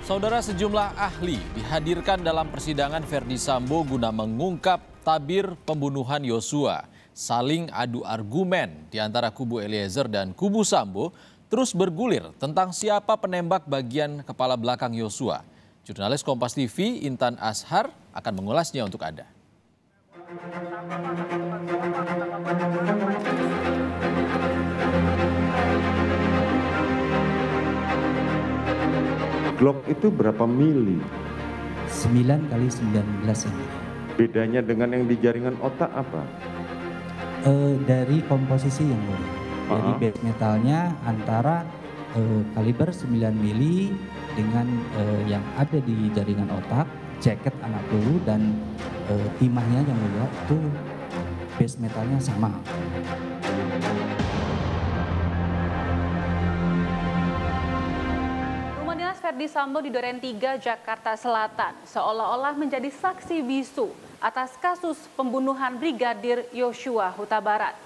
Saudara, sejumlah ahli dihadirkan dalam persidangan Verdi Sambo guna mengungkap tabir pembunuhan Yosua. Saling adu argumen di antara kubu Eliezer dan kubu Sambo terus bergulir tentang siapa penembak bagian kepala belakang Yosua. Jurnalis Kompas TV Intan Ashar akan mengulasnya untuk Anda. Glock itu berapa mili? 9 kali 19 ini. Bedanya dengan yang di jaringan otak apa? Dari komposisi yang mulia. Jadi base metalnya antara kaliber 9 mili dengan yang ada di jaringan otak, jaket anak peluru dan timahnya yang mulia itu base metalnya sama. Verdi Sambo di Duren 3, Jakarta Selatan seolah-olah menjadi saksi bisu atas kasus pembunuhan Brigadir Yosua Huta Barat.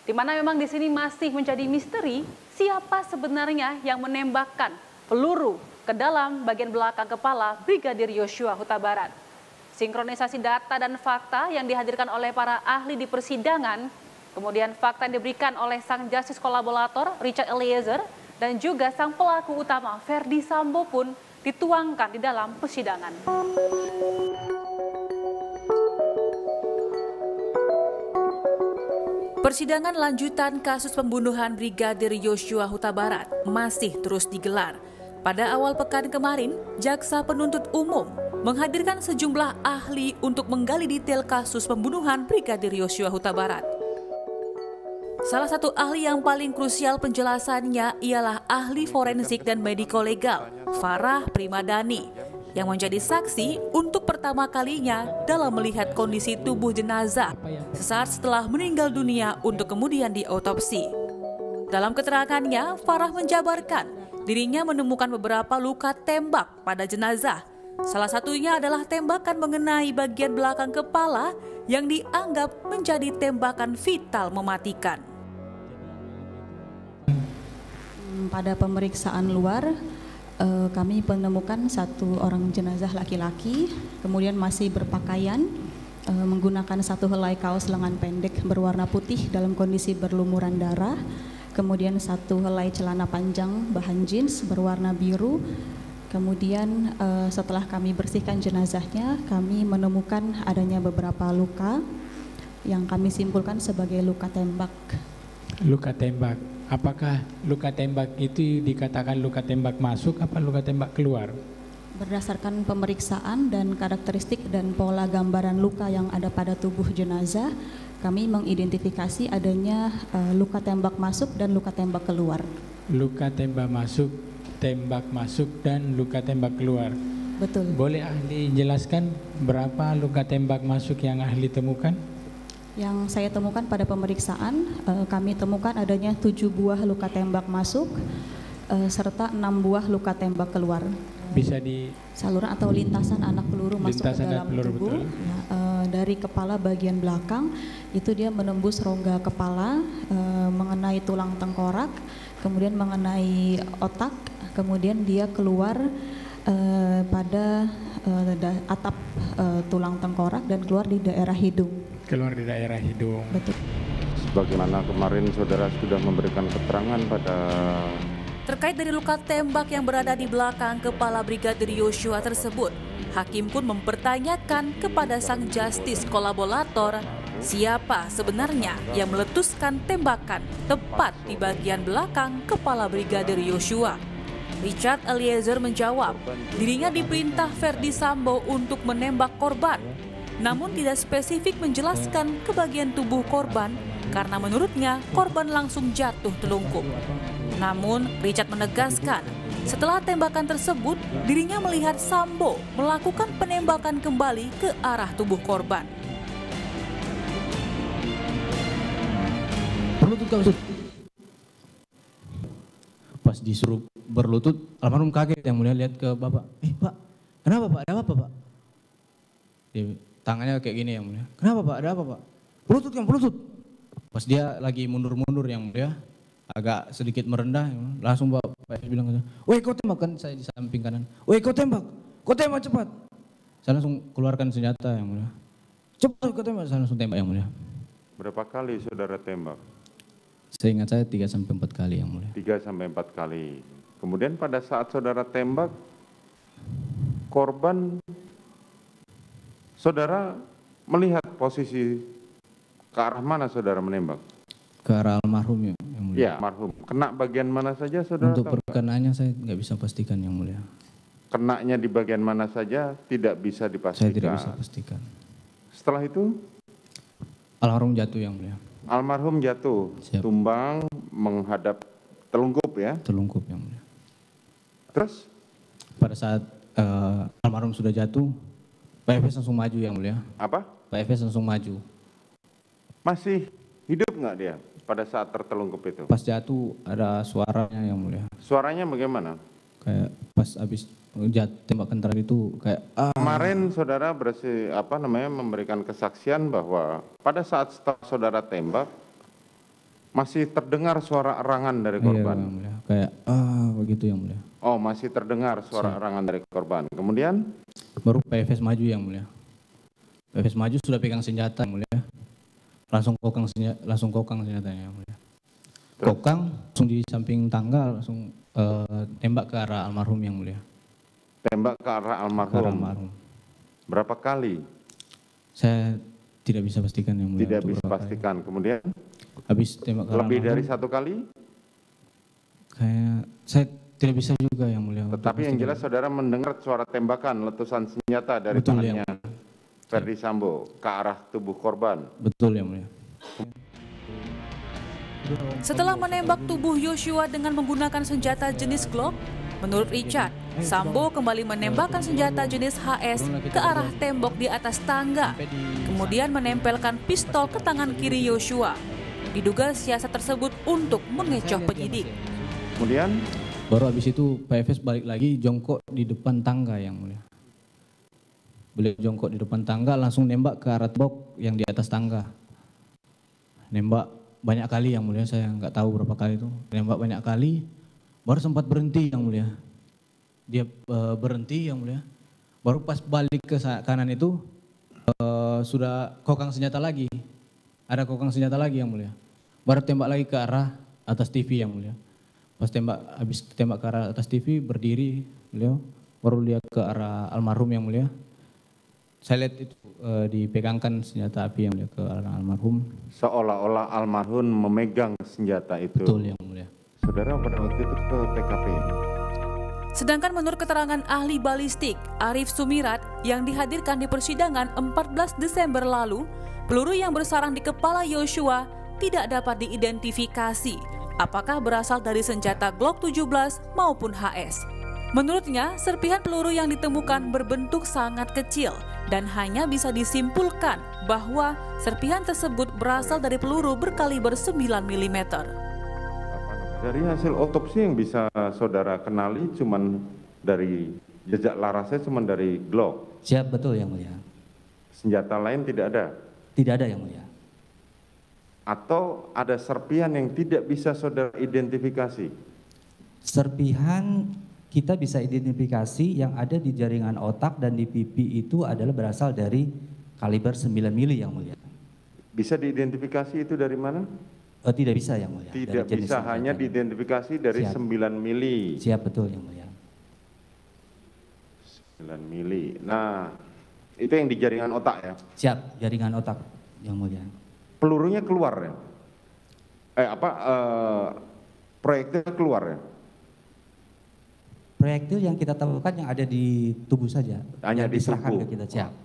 Di mana memang di sini masih menjadi misteri siapa sebenarnya yang menembakkan peluru ke dalam bagian belakang kepala Brigadir Yosua Huta Barat. Sinkronisasi data dan fakta yang dihadirkan oleh para ahli di persidangan, kemudian fakta yang diberikan oleh sang justice kolaborator Richard Eliezer, dan juga sang pelaku utama Verdi Sambo pun dituangkan di dalam persidangan. Persidangan lanjutan kasus pembunuhan Brigadir Yosua Huta Barat masih terus digelar. Pada awal pekan kemarin, Jaksa Penuntut Umum menghadirkan sejumlah ahli untuk menggali detail kasus pembunuhan Brigadir Yosua Huta Barat. Salah satu ahli yang paling krusial penjelasannya ialah ahli forensik dan mediko legal, Farah Primadani, yang menjadi saksi untuk pertama kalinya dalam melihat kondisi tubuh jenazah sesaat setelah meninggal dunia untuk kemudian diotopsi. Dalam keterangannya, Farah menjabarkan dirinya menemukan beberapa luka tembak pada jenazah. Salah satunya adalah tembakan mengenai bagian belakang kepala yang dianggap menjadi tembakan vital mematikan. Pada pemeriksaan luar, kami menemukan satu orang jenazah laki-laki, kemudian masih berpakaian, menggunakan satu helai kaos lengan pendek berwarna putih dalam kondisi berlumuran darah, kemudian satu helai celana panjang bahan jeans berwarna biru. Kemudian setelah kami bersihkan jenazahnya, kami menemukan adanya beberapa luka yang kami simpulkan sebagai luka tembak. Luka tembak. Apakah luka tembak itu dikatakan luka tembak masuk apa luka tembak keluar? Berdasarkan pemeriksaan dan karakteristik dan pola gambaran luka yang ada pada tubuh jenazah, kami mengidentifikasi adanya luka tembak masuk dan luka tembak keluar. Luka tembak masuk dan luka tembak keluar. Betul. Boleh ahli jelaskan berapa luka tembak masuk yang ahli temukan? Yang saya temukan pada pemeriksaan, kami temukan adanya 7 buah luka tembak masuk serta 6 buah luka tembak keluar. Bisa di saluran atau lintasan anak peluru masuk ke dalam tubuh. Dari kepala bagian belakang itu dia menembus rongga kepala, mengenai tulang tengkorak, kemudian mengenai otak, kemudian dia keluar pada atap tulang tengkorak dan keluar di daerah hidung. Keluar di daerah hidung. Betul. Sebagaimana kemarin saudara sudah memberikan keterangan pada terkait dari luka tembak yang berada di belakang kepala Brigadir Yosua tersebut, hakim pun mempertanyakan kepada sang justice kolaborator siapa sebenarnya yang meletuskan tembakan tepat di bagian belakang kepala Brigadir Yosua. Richard Eliezer menjawab, dirinya diperintah Verdi Sambo untuk menembak korban, namun tidak spesifik menjelaskan ke bagian tubuh korban karena menurutnya korban langsung jatuh telungkup. Namun Richard menegaskan setelah tembakan tersebut dirinya melihat Sambo melakukan penembakan kembali ke arah tubuh korban. Pas disuruh berlutut, almarhum kaget, yang mulia lihat ke bapak. Pak, kenapa pak? Ada apa pak? Tangannya kayak gini yang mulia. Kenapa pak? Ada apa pak? Pelutut kan pelutut. Pas dia lagi mundur-mundur yang mulia, agak sedikit merendah, langsung Pak bilang, "Woi, kau tembak," kan saya di samping kanan. "Woi, kau tembak cepat." Saya langsung keluarkan senjata, Yang Mulia. "Cepat kau tembak," saya langsung tembak, Yang Mulia. Berapa kali saudara tembak? Seingat saya 3-4 kali, Yang Mulia. 3-4 kali. Kemudian pada saat saudara tembak, korban, saudara melihat posisi ke arah mana saudara menembak? Ke arah almarhum, Yang Mulia. Ya, almarhum. Kena bagian mana saja saudara? Untuk perkenaannya saya nggak bisa pastikan, Yang Mulia. Kenanya di bagian mana saja tidak bisa dipastikan. Saya tidak bisa pastikan. Setelah itu? Almarhum jatuh, Yang Mulia. Almarhum jatuh, Siap. tumbang menghadap telungkup ya? Telungkup, Yang Mulia. Terus? Pada saat almarhum sudah jatuh, Pak Efes langsung maju, Yang Mulia. Apa? Pak Efes langsung maju. Masih hidup nggak dia pada saat tertelungkup itu? Pas jatuh ada suaranya, Yang Mulia. Suaranya bagaimana? Kayak pas habis tembakan terakhir itu kayak Kemarin saudara memberikan kesaksian bahwa pada saat setelah saudara tembak masih terdengar suara erangan dari korban. Iya, Yang Mulia. Kayak begitu, Yang Mulia. Oh, masih terdengar suara erangan dari korban. Kemudian Baru Pak Efes maju, Yang Mulia. Pak Efes maju sudah pegang senjata, Yang Mulia. Langsung kokang senjatanya, Yang Mulia. Terus? Kokang langsung di samping tangga, langsung tembak ke arah almarhum, Yang Mulia. tembak ke arah Ke arah almarhum. almarhum. Berapa kali? Saya tidak bisa pastikan, Yang Mulia. Tidak untuk bisa berapa kali. pastikan. Kemudian Habis tembak ke arah lebih dari almarhum, 1 kali? kayak saya tidak bisa juga, Yang Mulia. untuk Tetapi yang pastikan. jelas saudara mendengar suara tembakan letusan senjata dari Betul, tangannya Ferdi Sambo ke arah tubuh korban. Betul, Yang Mulia. Setelah menembak tubuh Yosua dengan menggunakan senjata jenis Glock, menurut Richard, Sambo kembali menembakkan senjata jenis HS ke arah tembok di atas tangga, kemudian menempelkan pistol ke tangan kiri Yosua. Diduga siasat tersebut untuk mengecoh penyidik. Kemudian Baru habis itu Pak Efes balik lagi jongkok di depan tangga, Yang Mulia. Beliau jongkok di depan tangga langsung nembak ke arah tembok yang di atas tangga. Nembak banyak kali, Yang Mulia, saya nggak tahu berapa kali itu. Nembak banyak kali, baru sempat berhenti, Yang Mulia. Dia berhenti, Yang Mulia. Baru pas balik ke kanan itu sudah kokang senjata lagi. Ada kokang senjata lagi, Yang Mulia. Baru tembak lagi ke arah atas TV, Yang Mulia. Pas habis tembak ke arah atas TV, berdiri beliau, baru lihat ke arah almarhum, Yang Mulia. Saya lihat itu dipegangkan senjata api, Yang Mulia, ke arah almarhum. seolah-olah almarhum memegang senjata itu. Betul, Yang Mulia. Saudara pada waktu itu ke TKP. Sedangkan menurut keterangan ahli balistik Arif Sumirat yang dihadirkan di persidangan 14 Desember lalu, peluru yang bersarang di kepala Yosua tidak dapat diidentifikasi apakah berasal dari senjata Glock 17 maupun HS. Menurutnya, serpihan peluru yang ditemukan berbentuk sangat kecil dan hanya bisa disimpulkan bahwa serpihan tersebut berasal dari peluru berkaliber 9 mm. Dari hasil otopsi yang bisa saudara kenali cuman dari jejak larasnya cuman dari Glock. Siap, betul, Yang Mulia. Senjata lain tidak ada. Tidak ada, Yang Mulia. Atau ada serpihan yang tidak bisa saudara identifikasi. Serpihan kita bisa identifikasi yang ada di jaringan otak dan di pipi itu adalah berasal dari kaliber 9 mili, Yang Mulia. Bisa diidentifikasi itu dari mana? Tidak bisa, Yang Mulia. Tidak Dari jenis bisa, hanya senjatanya. diidentifikasi dari Siap. 9 mili. Siap, betul, Yang Mulia. 9 mili. Nah, itu yang di jaringan otak ya. Siap, jaringan otak, Yang Mulia. Pelurunya keluar ya? Proyektil keluar ya? Proyektil yang kita temukan yang ada di tubuh saja. Hanya yang di diserahkan tubuh. ke kita, siap.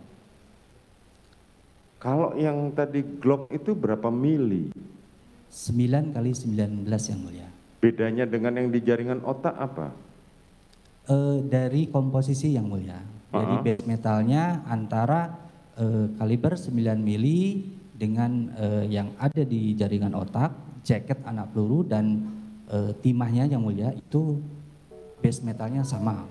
Kalau yang tadi Glock itu berapa mili? 9 kali 19, Yang Mulia. Bedanya dengan yang di jaringan otak apa? Dari komposisi, Yang Mulia. Jadi base metalnya antara kaliber 9 mili dengan yang ada di jaringan otak, jaket anak peluru dan timahnya, Yang Mulia, itu base metalnya sama.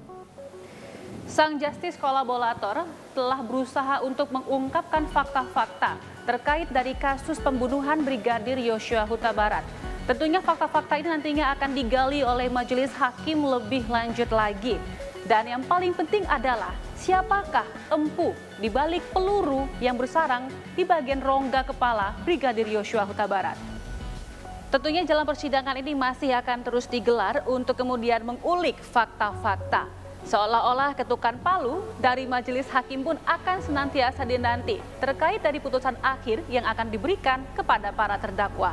Sang justice kolaborator telah berusaha untuk mengungkapkan fakta-fakta terkait dari kasus pembunuhan Brigadir Yosua Huta Barat. Tentunya fakta-fakta ini nantinya akan digali oleh majelis hakim lebih lanjut lagi. Dan yang paling penting adalah siapakah empu di balik peluru yang bersarang di bagian rongga kepala Brigadir Yosua Huta Barat. Tentunya jalan persidangan ini masih akan terus digelar untuk kemudian mengulik fakta-fakta. Seolah-olah ketukan palu dari majelis hakim pun akan senantiasa dinanti terkait dari putusan akhir yang akan diberikan kepada para terdakwa.